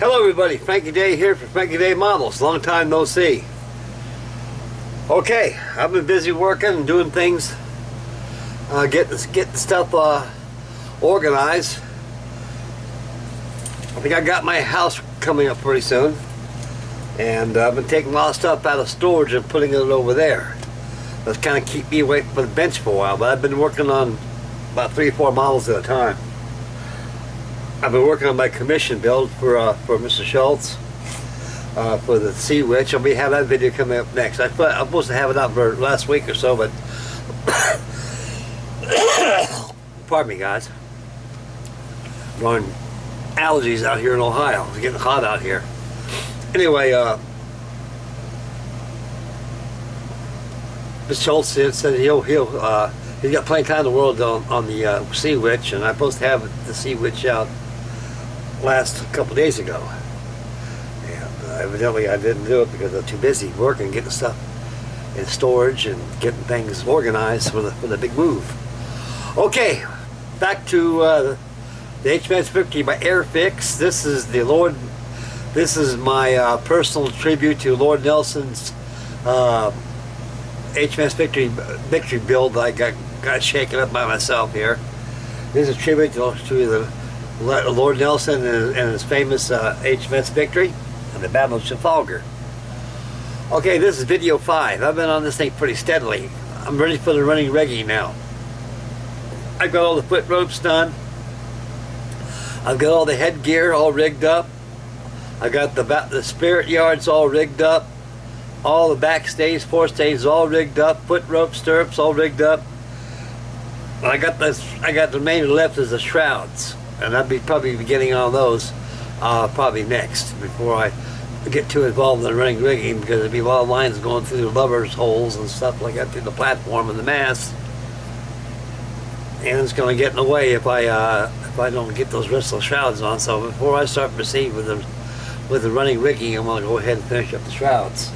Hello everybody, Frankie Day here for Frankie Day Models. Long time no see. Okay, I've been busy working and doing things, getting stuff organized. I think I got my house coming up pretty soon, and I've been taking a lot of stuff out of storage and putting it over there. That's kind of keep me away from the bench for a while, but I've been working on about 3 or 4 models at a time. I've been working on my commission build for Mr. Schultz for the Sea Witch, and we have that video coming up next. I'm supposed to have it out for last week or so, but pardon me, guys. Growing allergies out here in Ohio. It's getting hot out here. Anyway, Mr. Schultz said he's got plenty of time in the world on the Sea Witch, and I'm supposed to have the Sea Witch out last couple days ago, and evidently I didn't do it because I'm too busy working, getting stuff in storage and getting things organized for the big move. Okay, back to the HMS Victory by Airfix. This is my personal tribute to Lord Nelson's HMS Victory build that I got shaken up by myself here. This is a tribute to the Lord Nelson and his famous HMS Victory and the Battle of Trafalgar. Okay, this is video 5. I've been on this thing pretty steadily. I'm ready for the running rigging now. I've got all the foot ropes done. I've got all the headgear all rigged up. I got the spirit yards all rigged up. All the backstays, forestays all rigged up. Foot rope stirrups all rigged up. I got the remainder left is the shrouds, and I'll probably be getting on those probably next, before I get too involved in the running rigging, because there'll be a lot of lines going through the levers holes and stuff like that through the platform and the mast, and it's going to get in the way if I don't get those rest of the shrouds on. So before I start proceeding with the running rigging, I'm going to go ahead and finish up the shrouds.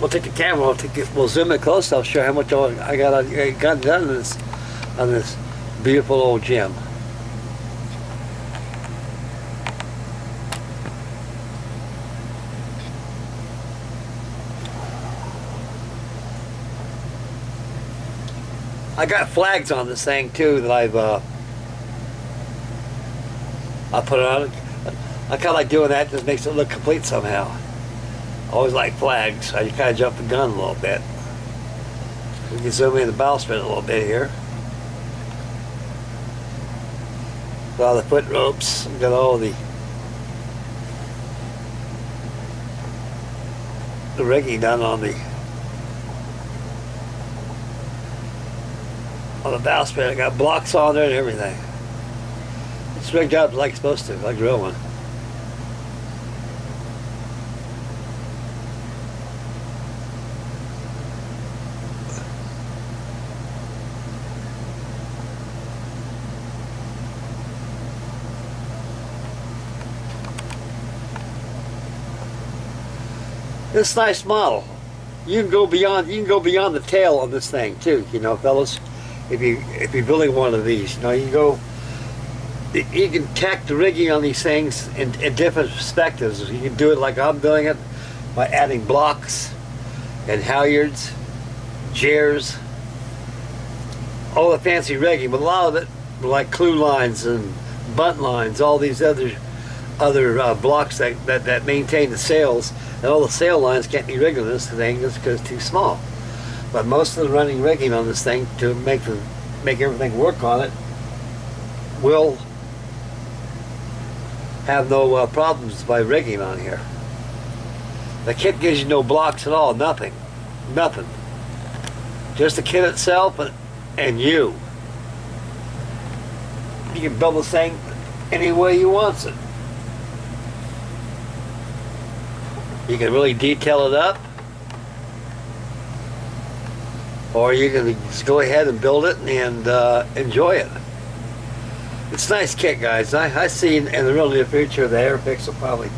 We'll take the camera, we'll zoom it close. I'll show how much I got done on this beautiful old gem. I got flags on this thing too that I put it on. I kind of like doing that. Just makes it look complete somehow. I always like flags. So you kind of jump the gun a little bit. We can zoom in the bowsprit a little bit here. Got all the foot ropes. Got all the rigging done on the bowsprit. I got blocks on there and everything. It's rigged up like it's supposed to, like a real one. This is a nice model. You can go beyond the tail on this thing too, you know, fellas. If you're building one of these, you know, you can tack the rigging on these things in different perspectives. You can do it like I'm doing it by adding blocks and halyards, jeers, all the fancy rigging, but a lot of it like clue lines and bunt lines, all these other blocks that maintain the sails, and all the sail lines can't be rigged on this thing just because it's too small. But most of the running rigging on this thing to make everything work on it will have no problems by rigging on here. The kit gives you no blocks at all, nothing. Just the kit itself and you. You can build this thing any way you want it. You can really detail it up, or you can just go ahead and build it and enjoy it. It's a nice kit, guys. I see in the real near future the Airfix will probably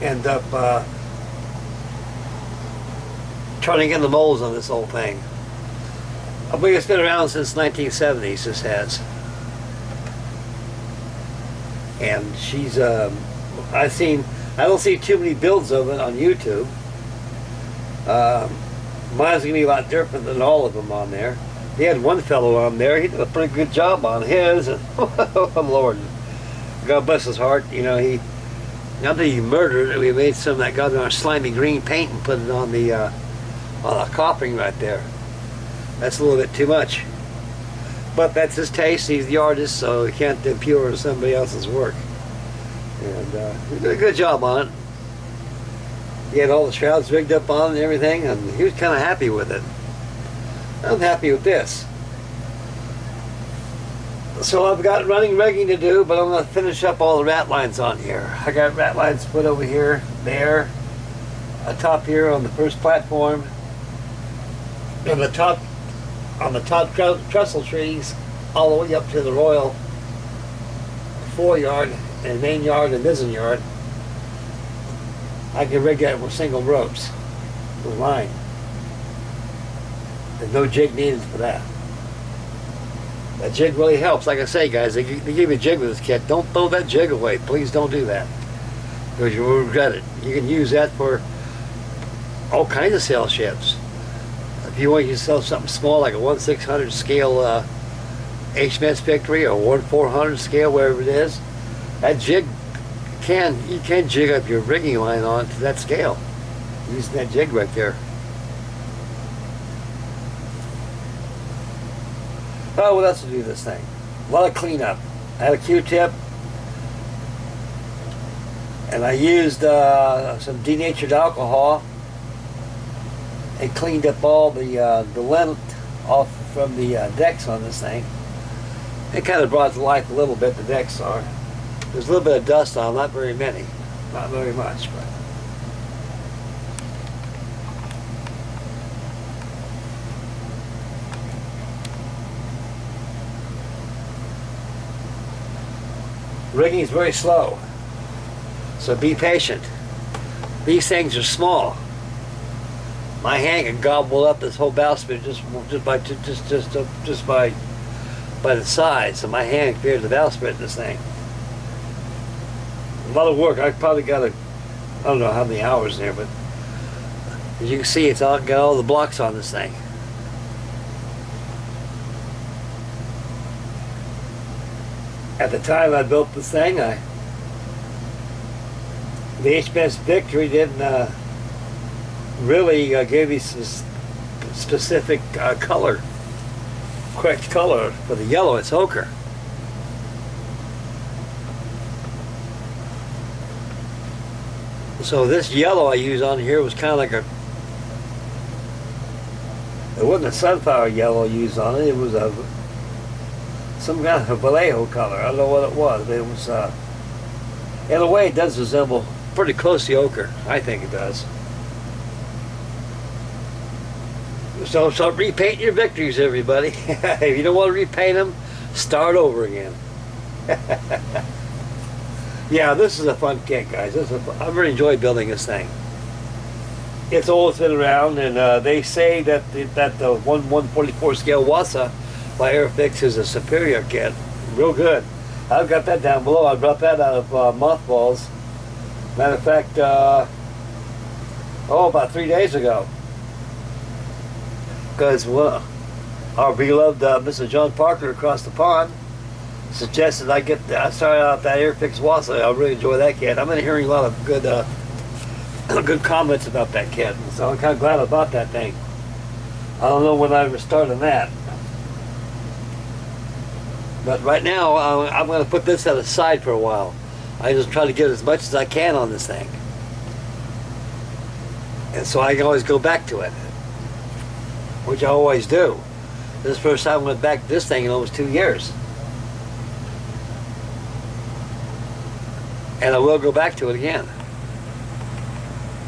end up turning in the molds on this whole thing. I believe it's been around since 1970s, this has. And she's I don't see too many builds of it on YouTube. Mine's gonna be a lot different than all of them on there. He had one fellow on there, he did a pretty good job on his, and oh Lord, God bless his heart. You know, not that he murdered it, we made some of that goddamn slimy green paint and put it on the coping right there. That's a little bit too much. But that's his taste, he's the artist, so he can't impugn somebody else's work. And he did a good job on it. He had all the shrouds rigged up on it and everything, and he was kind of happy with it. I'm happy with this. So I've got running rigging to do, but I'm going to finish up all the rat lines on here. I got rat lines put over here, there, atop here on the first platform, and on the top trestle trees, all the way up to the royal foreyard and main yard and mizzen yard. I can rig that with single ropes, with line. There's no jig needed for that. That jig really helps. Like I say, guys, they give you a jig with this kit. Don't throw that jig away. Please don't do that, because you will regret it. You can use that for all kinds of sail ships. If you want to sell something small like a 1/600 scale HMS Victory or 1/400 scale, wherever it is, that jig you can jig up your rigging line on to that scale using that jig right there. Oh, what else to do with this thing? A lot of cleanup. I had a Q-tip, and I used some denatured alcohol and cleaned up all the lint off from the decks on this thing. It kind of brought it to life a little bit, the decks are. There's a little bit of dust on them, not very many, not very much, but. Rigging is very slow, so be patient. These things are small. My hand can gobble up this whole bowsprit just by the size. So my hand can the bowsprit in this thing. A lot of work. I probably got I don't know how many hours there, but as you can see, it's all got all the blocks on this thing. At the time I built this thing, the HMS Victory didn't really give me some specific color, correct color for the yellow. It's ochre. So this yellow I use on here was kind of like it wasn't a sunflower yellow I used on it. It was some kind of a Vallejo color. I don't know what it was, but it was, in a way it does resemble pretty close to ochre. I think it does. So repaint your Victories, everybody. If you don't want to repaint them, start over again. Yeah, this is a fun kit, guys. I really enjoy building this thing. It's always been around, and they say that the 1/144 scale Wassa by Airfix is a superior kit. Real good. I've got that down below. I brought that out of mothballs. Matter of fact, about 3 days ago. Because our beloved Mr. John Parker across the pond suggested I start out that Airfix Wassa. I really enjoy that kit. I've been hearing a lot of good comments about that kit, so I'm kind of glad about that thing. I don't know when I ever started that. But right now, I'm going to put this at a side for a while. I just try to get as much as I can on this thing. And so I can always go back to it, which I always do. This is the first time I went back to this thing in almost 2 years. And I will go back to it again,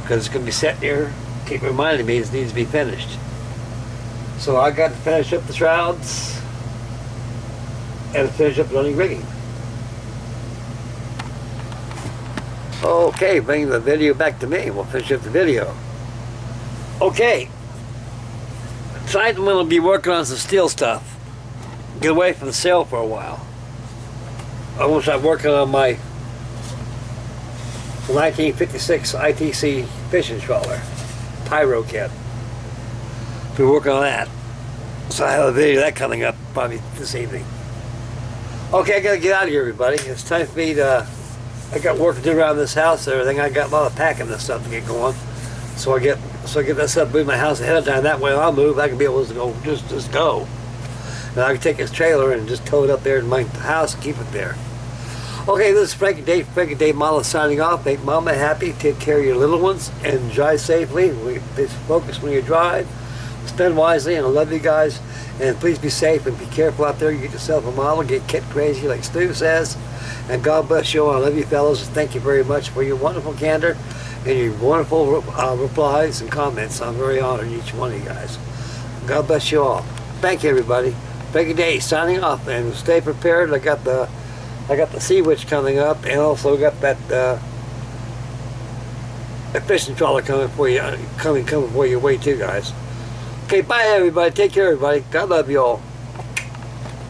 because it's going to be sitting here, keep reminding me it needs to be finished. So I got to finish up the shrouds and finish up running rigging. Okay, bring the video back to me. We'll finish up the video. Okay, tonight I'm going to be working on some steel stuff. Get away from the sail for a while. I want to start working on my 1956 ITC fishing trawler, Pyro Kit. Been working on that. So I have a video of that coming up probably this evening. Okay, I gotta get out of here, everybody. It's time for me to, I got work to do around this house and everything. I got a lot of packing and stuff to get going. So I get that stuff, move my house ahead of time. That way when I move, I can be able to go, just go. And I can take this trailer and just tow it up there in my house and keep it there. Okay, this is Frankie Dave Mala signing off. Make mama happy, take care of your little ones, and drive safely. Focus when you drive, spend wisely, and I love you guys. And please be safe and be careful out there. You get yourself a model, get kit crazy like Stu says. And God bless you all. I love you fellows. Thank you very much for your wonderful candor and your wonderful replies and comments. I'm very honored each one of you guys. God bless you all. Thank you, everybody. Frankie Dave signing off, and stay prepared. I got the Sea Witch coming up, and also got that fishing trawler coming for you, coming for your way too, guys. Okay, bye everybody. Take care, everybody. God love you all.